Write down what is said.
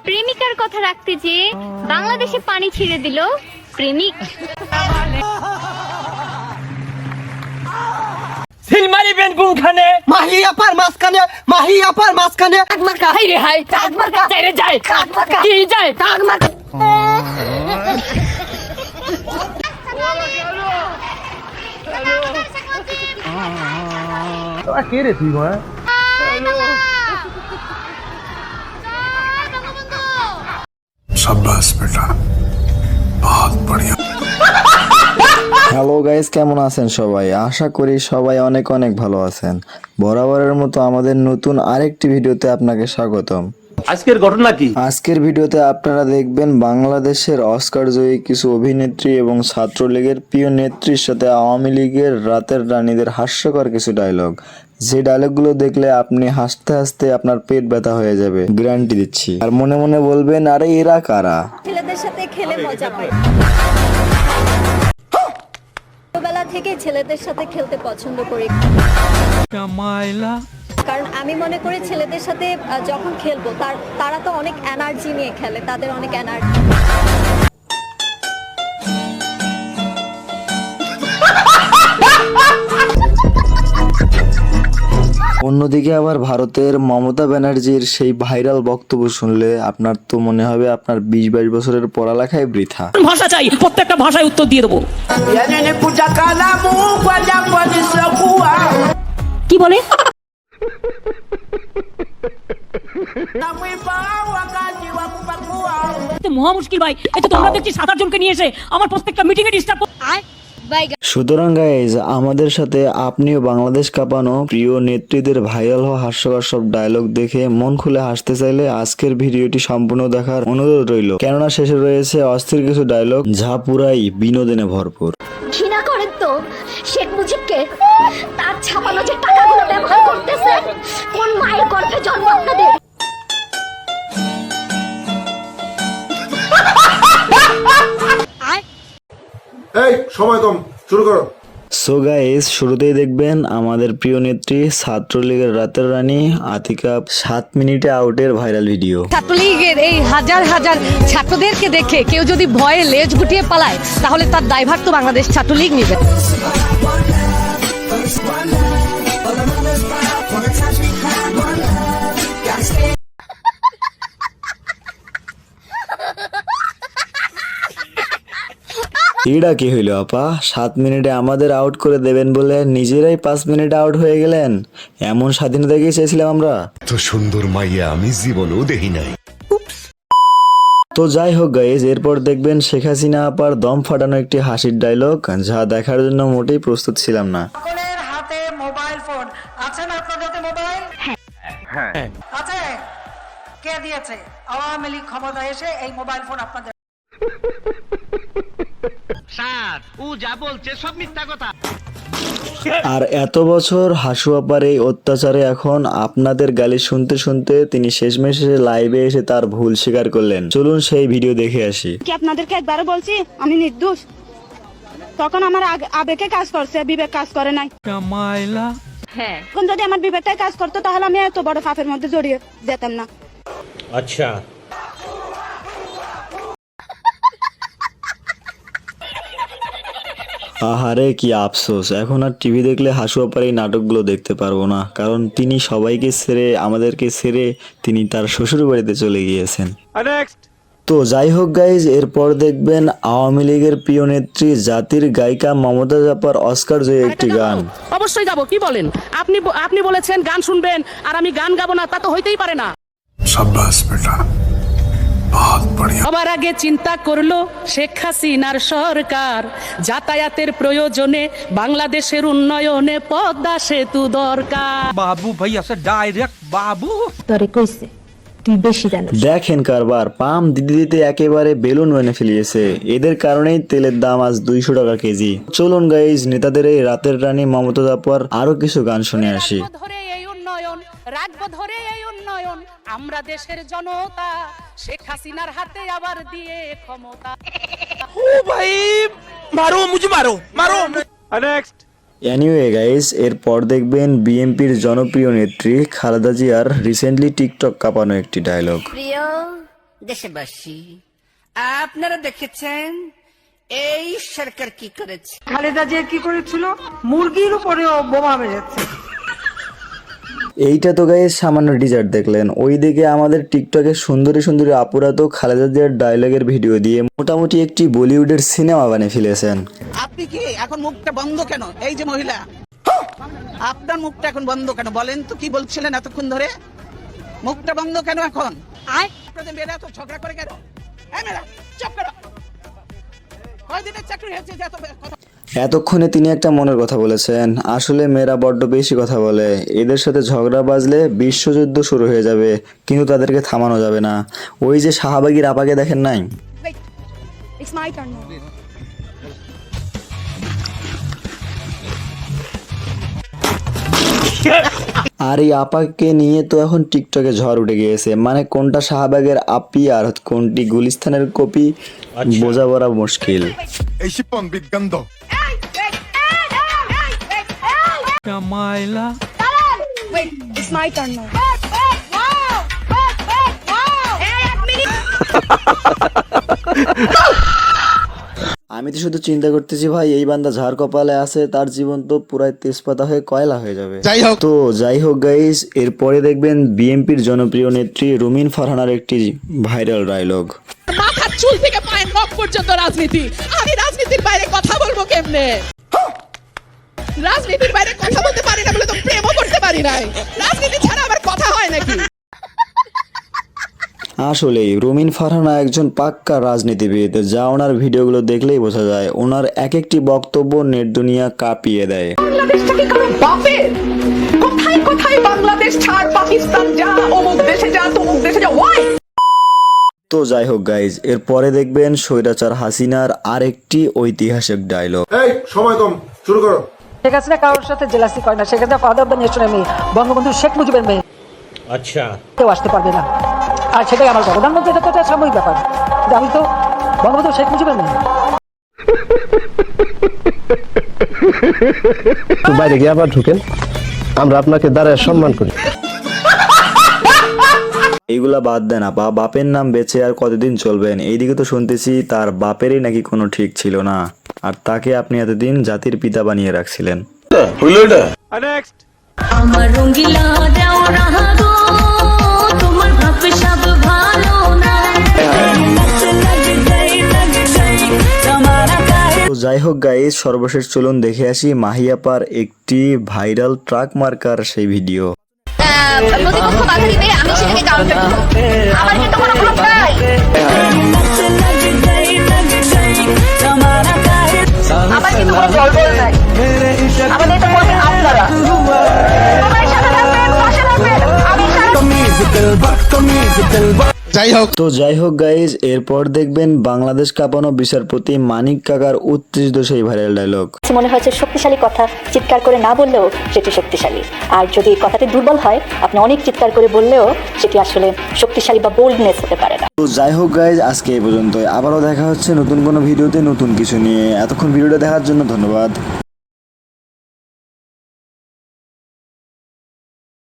প্রেমিকার কথা রাখতে যে বাংলাদেশে পানি ছিঁড়ে দিল প্রেমিক। সিলমারি বেন কোনখানে? মাহি আপার মাঝখানে, মাহি আপার মাঝখানে। হাই রে হাই, যাই রে যাই, কি যায়? কে রে তুই ভাই? शाबाश बेटा, बहुत बढ़िया। হ্যালো গাইস, কেমন আছেন সবাই? আশা করি সবাই অনেক অনেক ভালো আছেন। বরাবরের মতো আমাদের নতুন আরেকটি ভিডিওতে আপনাকে স্বাগতম। আজকের ঘটনা কি? আজকের ভিডিওতে আপনারা দেখবেন বাংলাদেশের অস্কার জয়ী কিছু অভিনেত্রী এবং ছাত্রলীগের প্রিয় নেত্রীর সাথে আওয়ামী লীগের রাতের রানীদের হাস্যকর কিছু ডায়লগ। যে ডায়লগগুলো দেখলে আপনি হাসতে হাসতে আপনার পেট ব্যথা হয়ে যাবে, গ্যারান্টি দিচ্ছি। আর মনে মনে বলবেন, আরে এরা কারা? ছেলেদের সাথে খেলে মজা পাই। ছোটবেলা থেকে ছেলেদের সাথে খেলতে পছন্দ করি, কারণ আমি মনে করি ছেলেদের সাথে যখন খেলবো তারা তো অনেক এনার্জি নিয়ে খেলে, তাদের অনেক এনার্জি। অন্যদিকে আবার ভারতের মমতা ব্যানার্জির সেই ভাইরাল বক্তব্য শুনলে আপনার তো মনে হবে আপনার 20-22 বছরের পড়ালেখায় বৃথা। ভাষা চাই, প্রত্যেকটা ভাষায় উত্তর দিয়ে দেবো। কি বলে? মহা মুশকিল ভাই, এই তো তোমরা দেখছি 7-8 জনকে নিয়ে এসে আমার প্রত্যেকটা মিটিং এ ডিস্টার্ব। সুতরাং গাইজ, আমাদের সাথে আপনিও বাংলাদেশ কাঁপানো প্রিয় নেত্রীদের ভাইরাল হওয়া হাস্যকর সব ডায়লগ দেখে মন খুলে হাসতে চাইলে আজকের ভিডিওটি সম্পূর্ণ দেখার অনুরোধ রইল, কেননা শেষে রয়েছে অস্থির কিছু ডায়লগ যা পুরাই বিনোদনে ভরপুর। ঘৃণা করেন তো শেখ মুজিবকে? তার ছাপানো যে টাকাগুলো ব্যবহার করতেছে, কোন মায়ের গর্ভে জন্ম আপনাদের? এই সময় কম, শুরু করো। সো গাইজ, শুরুতেই দেখবেন আমাদের প্রিয় নেত্রী ছাত্রলীগের রাতের রানী আতিকা 7 মিনিটে আউটের ভাইরাল ভিডিও। ছাত্রলীগের এই হাজার হাজার ছাত্রদেরকে দেখে কেউ যদি ভয়ে লেজ গুটিয়ে পালায়, তাহলে তার দায়ভার তো বাংলাদেশ ছাত্রলীগ নেবে। এটা কি হইল আপা? 7 মিনিটে আমাদের আউট করে দেবেন বলে নিজেরাই 5 মিনিটে আউট হয়ে গেলেন। এমন স্বাধীনতা কি চেয়েছিলাম আমরা? তো সুন্দর মাইয়া আমি জীবনেও দেখি নাই। তো যাই হোক গাইজ, এরপর দেখবেন শেখ হাসিনা আপার দম ফাটানো একটি হাসির ডায়লগ, যা দেখার জন্য মোটেই প্রস্তুত ছিলাম না। সকলের হাতে মোবাইল ফোন আছে না? আপনাদের হাতে মোবাইল আছে? কে দিয়েছে? আওয়ামী লীগ ক্ষমতা এসে এই মোবাইল ফোন আপনাদের। আর এত বছর হাসু আপার এই অত্যাচারে এখন আপনাদের গালি শুনতে শুনতে তিনি শেষমেশে লাইভে এসে তার ভুল স্বীকার করলেন। চলুন সেই ভিডিও দেখে আসি। কি আপনাদেরকে একবারও বলছি আমি নির্দোষ? তখন আমার আবেগে কাজ করছে, বিবেক কাজ করে নাই। এখন যদি আমার বিবেকটাই কাজ করতো তাহলে আমি এত বড় পাপের মধ্যে জড়িয়ে যেতাম না। আচ্ছা, আহারে কি আফসোস, এখন আর টিভি দেখলে হাসু আপার এই নাটকগুলো দেখতে পারবো না, কারণ তিনি সবাইকে ছেড়ে, আমাদেরকে ছেড়ে তিনি তার শ্বশুর বাড়িতে চলে গিয়েছেন। তো যাই হোক গাইজ, এরপর দেখবেন আওয়ামী লীগের প্রিয় নেত্রী জাতির গায়িকা মমতা আপার অস্কার জয়ী একটি গান। অবশ্যই যাবো। কি বলেন? আপনি বলেছেন গান শুনবেন আর আমি গান গাবো না, তা তো হইতেই পারে না। शाबाश बेटा, बहुत बढ़िया। সবার আগে চিন্তা করলো শেখ হাসিনার সরকার, যাতায়াতের প্রয়োজনে বাংলাদেশের উন্নয়নে পদ্মা সেতু দরকার। বাবু ভাই আছে ডাইরেক্ট বাবু। তোরে কইছে তুই বেশি জানিস। দেখেন কারবার, পাম দিতে দিতে একেবারে বেলুন এনে ফেলিয়েছে। এদের কারণেই তেলের দাম আজ 200 টাকা কেজি। চলুন গাইজ, নেতাদের এই রাতের রানী মমতা আপার আরো কিছু গান শুনে আসি। ধরে এই উন্নয়ন, রাখবো ধরে এই উন্নয়ন, আমরা দেশের জনতা শেখ হাসিনার হাতে আবার দিয়ে ক্ষমতা। ও ভাই মারো, মুঝে মারো মারো। নেক্সট। এনিওয়ে গাইস, এরপর দেখবেন বিএনপির জনপ্রিয় নেত্রী খালেদা জিয়ার রিসেন্টলি টিকটক কাঁপানো একটি ডায়লগ। প্রিয় দেশবাসী, আপনারা দেখেছেন এই সরকার কি করেছে। খালেদা জিয়া কি করেছিল? মুরগির উপরেও বোমা মেরেছে। এইটা তো গাইস সামান্য ডিজার্ট দেখলেন, ওইদিকে আমাদের টিকটকে সুন্দরী সুন্দরী আপুরা তো খালেদা জিয়ার ডায়লগের ভিডিও দিয়ে মোটামুটি একটি বলিউডের সিনেমা বানিয়ে ফেলেছেন। আপনি কি এখন মুখটা বন্ধ কেন? এই যে মহিলা, আপনার মুখটা এখন বন্ধ কেন বলেন তো? কি বলছিলেন এতক্ষণ ধরে? মুখটা বন্ধ কেন এখন? আপনাদের মেয়েরা তো ঝগড়া করে কেন? এই মেয়েরা চুপ করো। কয়দিনের চাকরি হয়েছে যে এত কথা? এতক্ষণে তিনি একটা মনের কথা বলেছেন, আসলে মেয়েরা বড্ড বেশি কথা বলে, এদের সাথে ঝগড়া বাজলে বিশ্বযুদ্ধ শুরু হয়ে যাবে, কিন্তু তাদেরকে থামানো যাবে না। ওই যে শাহবাগীর আপাকে দেখেন নাই? It's my turn now. আর এই আপাকে নিয়ে তো এখন টিকটকে ঝড় উঠে গিয়েছে, মানে কোনটা শাহবাগের আপি আর কোনটি গুলিস্তানের কপি বোঝা বড় মুশকিল। এই শিপন বিজ্ঞান Wait, it's my turn now. আমি তো শুধু চিন্তা করতেছি ভাই, এই বান্দা ঝাড় কপালে আছে, তার জীবন তো পুরাই তেজপাতা হয়ে কয়লা হয়ে যাবে। যাই হোক গাইস, এরপরে দেখবেন বিএনপির জনপ্রিয় নেত্রী রুমিন ফারহানার একটি ভাইরাল ডায়লগ। মাথার চুল থেকে পায়ের নখ পর্যন্ত রাজনীতি, আমি রাজনীতির বাইরে কথা বলবো কেমনে? রাজনীতির বাইরে কথা বলতে পারি না বলে তো প্রেমও করতে পারি নাই, রাজনীতি ছাড়া আবার কথা হয় নাকি? আসলেই রুমিন ফারহানা একজন পাক্কা রাজনীতিবিদ, যা ওনার ভিডিওগুলো দেখলেই বোঝা যায়। ওনার এক একটি বক্তব্য নেট দুনিয়া কাঁপিয়ে দেয়। বাংলাদেশটাকে কারো বাপের? কোথায় কোথায় বাংলাদেশ ছাড়, পাকিস্তান যা, অমুক দেশে যা, তমুক দেশে যা, ওয়াই? তো যাই হোক গাইজ, এরপরে দেখবেন স্বৈরাচার হাসিনার আরেকটি ঐতিহাসিক ডায়লগ। এই সময় কম, শুরু করো। শেখ হাসিনা কারোর সাথে জেলাসি করে না, Sheikh Hasina father of the নেশনের মেয়ে, বঙ্গবন্ধু শেখ মুজিবের মেয়ে। আচ্ছা, কেউ আসতে পারবে না, আর সেটাই আমার কথা। প্রধানমন্ত্রী এটা তো একটা সাময়িক ব্যাপার, কিন্তু আমি তো বঙ্গবন্ধু শেখ মুজিবের মেয়ে। বাইরে গিয়ে আবার ঢুকেন, আমরা আপনাকে দাঁড়ায় সম্মান করি। এইগুলা বাদ দেন আপা, বাপের নাম বেঁচে আর কতদিন চলবেন? এইদিকে তো শুনতেছি তার বাপেরই নাকি কোনো ঠিক ছিল না, আর তাকে আপনি এতদিন জাতির পিতা বানিয়ে রাখছিলেন। আমার রঙ্গিলা দেও রাহা গো, তোমার ভাব সব ভালো না। তো যাই হোক গাইস, সর্বশেষ চলুন দেখে আসি মাহিয়াপার একটি ভাইরাল ট্রাক মার্কার সেই ভিডিও। প্রতিপক্ষ বাধা দিবে, আমি সেটাকে কাউন্টার দেব। আমার কি তোমার কোনো নাই? আমার কি কোনো জলবল নাই? আমাদের তো বলতে আপনারা আমার সাথে থাকবেন, পাশে থাকবেন, আমি তো যাই হোক গাইজ, এরপর দেখবেন বাংলাদেশ কাঁপানো বিচারপতি মানিক কাকার উত্তেজিত সেই ভাইরাল ডায়লগ। মনে হয়েছে শক্তিশালী কথা চিৎকার করে না বললেও সেটি শক্তিশালী, আর যদি কথাটি দুর্বল হয় আপনি অনেক চিৎকার করে বললেও সেটি আসলে শক্তিশালী বা বোল্ডনেস হতে পারে না। তো যাই হোক গাইজ, আজকে এই পর্যন্তই। আবারও দেখা হচ্ছে নতুন কোনো ভিডিওতে নতুন কিছু নিয়ে। এতক্ষণ ভিডিওটা দেখার জন্য ধন্যবাদ।